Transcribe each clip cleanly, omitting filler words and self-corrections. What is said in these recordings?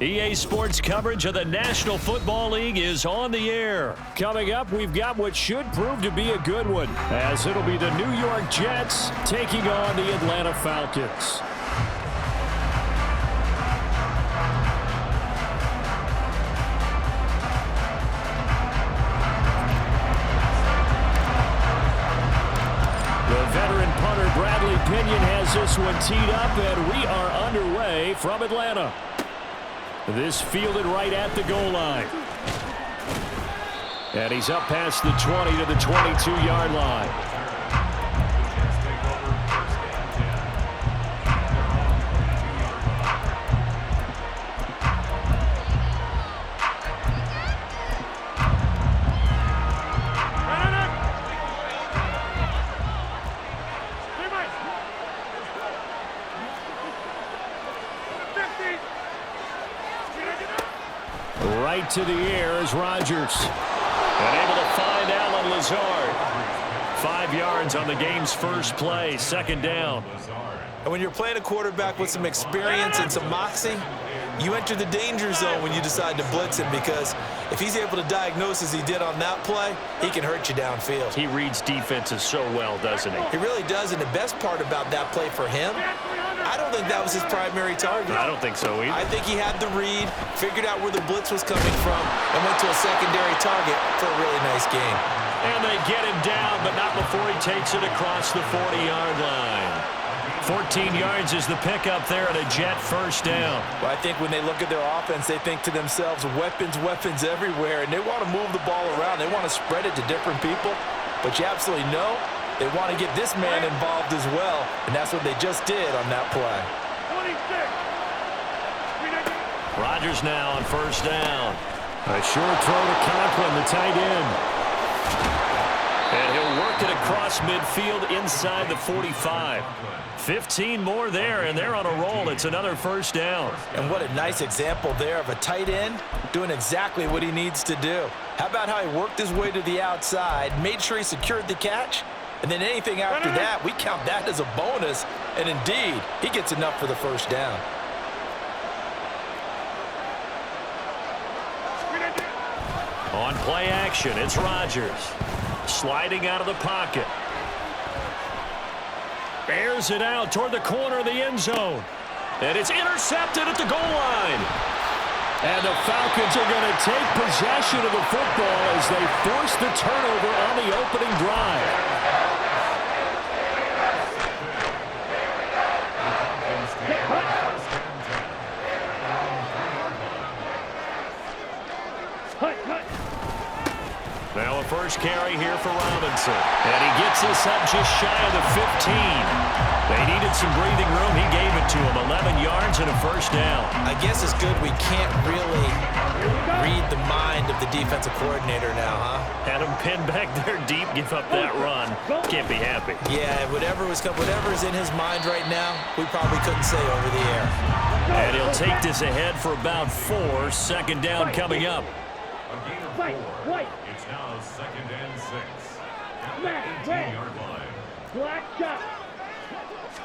EA Sports coverage of the National Football League is on the air. Coming up, we've got what should prove to be a good one, as it'll be the New York Jets taking on the Atlanta Falcons. The veteran punter Bradley Pinion has this one teed up, and we are underway from Atlanta. This fielded right at the goal line. And he's up past the 20 to the 22-yard line. Right to the air is Rodgers. And able to find Allen Lazard. 5 yards on the game's first play, second down. And when you're playing a quarterback with some experience and some moxie, you enter the danger zone when you decide to blitz him, because if he's able to diagnose as he did on that play, he can hurt you downfield. He reads defenses so well, doesn't he? He really does, and the best part about that play for him, I don't think that was his primary target. I don't think so either. I think he had the read, figured out where the blitz was coming from, and went to a secondary target for a really nice game. And they get him down, but not before he takes it across the 40-yard line. 14 yards is the pickup there at a Jet first down. Well, I think when they look at their offense, they think to themselves, weapons, weapons everywhere, and they want to move the ball around. They want to spread it to different people, but you absolutely know they want to get this man involved as well, and that's what they just did on that play. Rodgers now on first down. A short throw to Conklin, the tight end. And he'll work it across midfield inside the 45. 15 more there, and they're on a roll. It's another first down. And what a nice example there of a tight end doing exactly what he needs to do. How about how he worked his way to the outside, made sure he secured the catch, and then anything after that, we count that as a bonus. And indeed, he gets enough for the first down. On play action, it's Rodgers. Sliding out of the pocket. Airs it out toward the corner of the end zone. And it's intercepted at the goal line. And the Falcons are going to take possession of the football as they force the turnover on the opening drive. Now a first carry here for Robinson. And he gets this up just shy of the 15. They needed some breathing room. He gave it to him. 11 yards and a first down. I guess it's good we can't really read the mind of the defensive coordinator now, huh? Had him pinned back there deep, give up that run. Can't be happy. Yeah, whatever is in his mind right now, we probably couldn't say over the air. And he'll take this ahead for about 4. Second down coming up. It's now second and 6. At the 18-yard line. Black shot.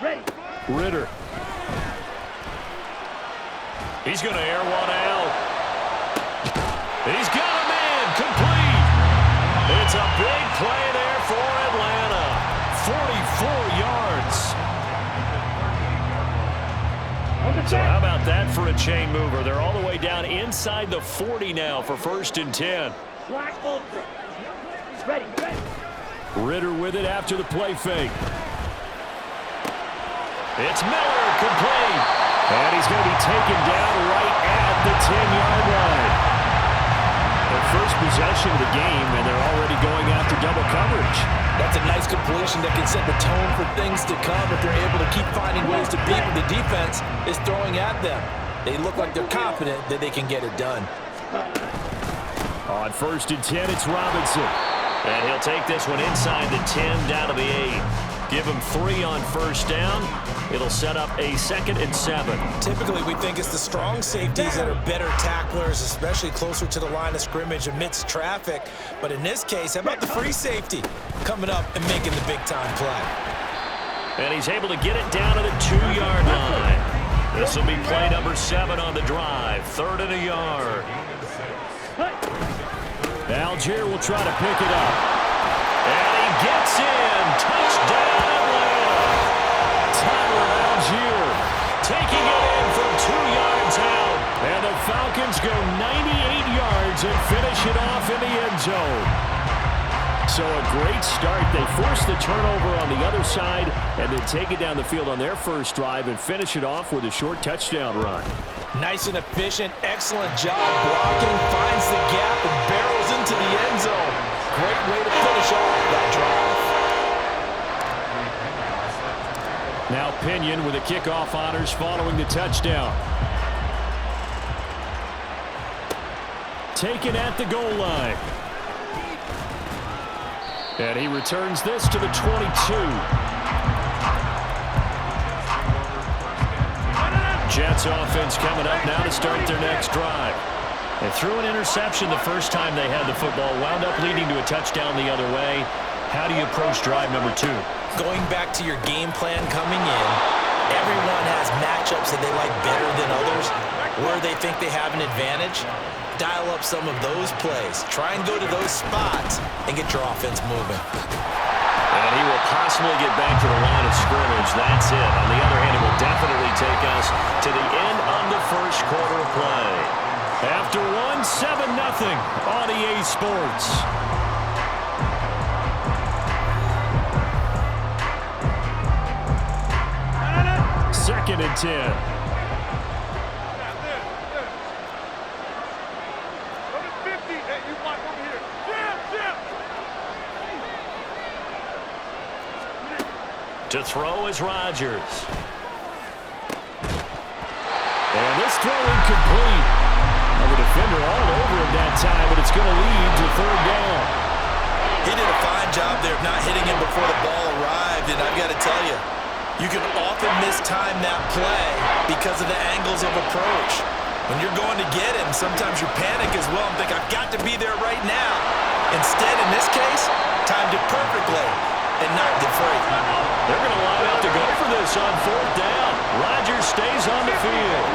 Ready. Ritter. He's going to air one out. He's got a man complete. It's a big play there for Atlanta. 44 yards. So how about that for a chain mover? They're all the way down inside the 40 now for first and 10. Black ultra. Ready. Ritter with it after the play fake. It's Miller, complete. And he's going to be taken down right at the 10-yard line. Their first possession of the game, and they're already going after double coverage. That's a nice completion that can set the tone for things to come if they're able to keep finding ways to beat what the defense is throwing at them. They look like they're confident that they can get it done. On first and 10, it's Robinson. And he'll take this one inside the 10 down to the 8. Give him 3 on first down. It'll set up a second and 7. Typically, we think it's the strong safeties that are better tacklers, especially closer to the line of scrimmage amidst traffic. But in this case, how about the free safety coming up and making the big-time play? And he's able to get it down to the 2-yard line. This will be play number 7 on the drive. 3rd and a yard. Algier will try to pick it up. And he gets in. Touchdown, Atlanta. Tyler Algier taking it in from 2 yards out. And the Falcons go 98 yards and finish it off in the end zone. So a great start. They force the turnover on the other side and then take it down the field on their first drive and finish it off with a short touchdown run. Nice and efficient. Excellent job blocking. Finds the gap and barrels into the end zone. Great way to finish off that drive. Now Pinion with the kickoff honors following the touchdown. Taken at the goal line. And he returns this to the 22. Jets offense coming up now to start their next drive. They threw an interception the first time they had the football, wound up leading to a touchdown the other way. How do you approach drive number 2? Going back to your game plan coming in, everyone has matchups that they like better than others, where they think they have an advantage. Dial up some of those plays. Try and go to those spots and get your offense moving. And he will possibly get back to the line of scrimmage. That's it. On the other hand, it will definitely take us to the end of the first quarter of play. After one, 7-0 on EA Sports. Second and 10. To throw is Rodgers. And this throw incomplete. The defender all over him that time, but it's going to lead to 3rd down. He did a fine job there of not hitting him before the ball arrived, and I've got to tell you, you can often mistime that play because of the angles of approach. When you're going to get him, sometimes you panic as well and think, I've got to be there right now. Instead, in this case, timed it perfectly and knocked it free. They're going to line up to go for this on 4th down. Rodgers stays on the field.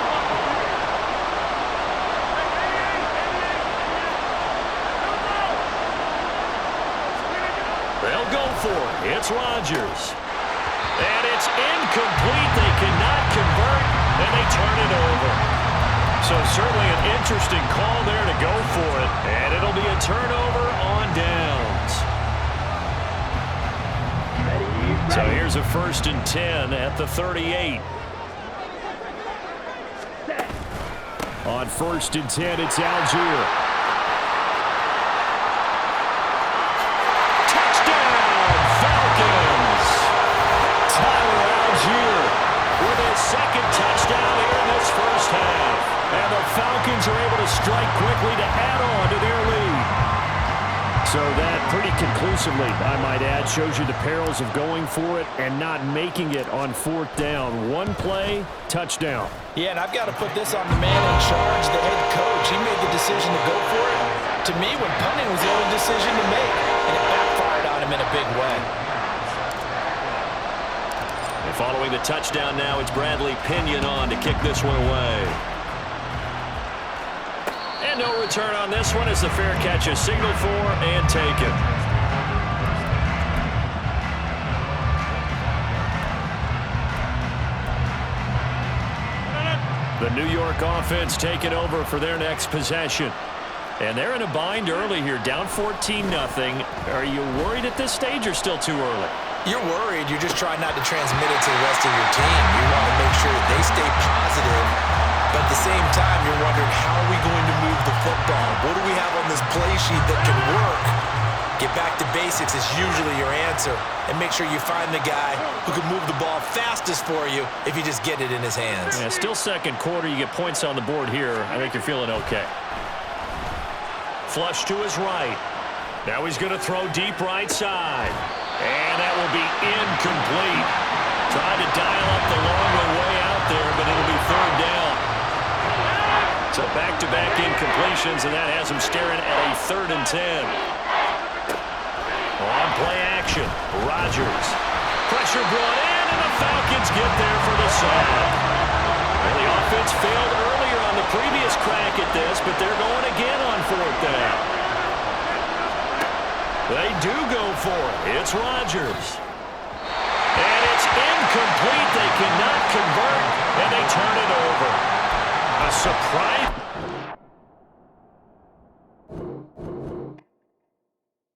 They'll go for it. It's Rodgers. And it's incomplete. They cannot convert, and they turn it over. So certainly an interesting call there to go for it. And it'll be a turnover on downs. So here's a 1st and 10 at the 38. On 1st and 10, it's Algier. Touchdown, Falcons! Tyler Algier with his 2nd touchdown here in this first half. And the Falcons are able to strike quickly to add on to their lead. So that pretty conclusively, I might add, shows you the perils of going for it and not making it on 4th down. One play, touchdown. Yeah, and I've got to put this on the man in charge, the head coach. He made the decision to go for it. To me, when punting was the only decision to make, and it backfired on him in a big way. And following the touchdown now, it's Bradley Pinion on to kick this one away. And no return on this one as the fair catch is signaled for and taken. The New York offense taking over for their next possession. And they're in a bind early here, down 14-0. Are you worried at this stage or still too early? You're worried. You're just trying not to transmit it to the rest of your team. You want to make sure that they stay positive. But at the same time, you're wondering, how are we going to move the football? What do we have on this play sheet that can work? Get back to basics is usually your answer. And make sure you find the guy who can move the ball fastest for you if you just get it in his hands. Yeah, still 2nd quarter. You get points on the board here. I think you're feeling okay. Flush to his right. Now he's going to throw deep right side. And that will be incomplete. Trying to dial up the long way out there, but it'll be 3rd down. So back-to-back incompletions, and that has him staring at a 3rd and 10. On play action, Rodgers. Pressure brought in, and the Falcons get there for the sack. Well, the offense failed earlier on the previous crack at this, but they're going again on 4th down. They do go for it. It's Rodgers. And it's incomplete. They cannot convert, and they turn it over. A surprise.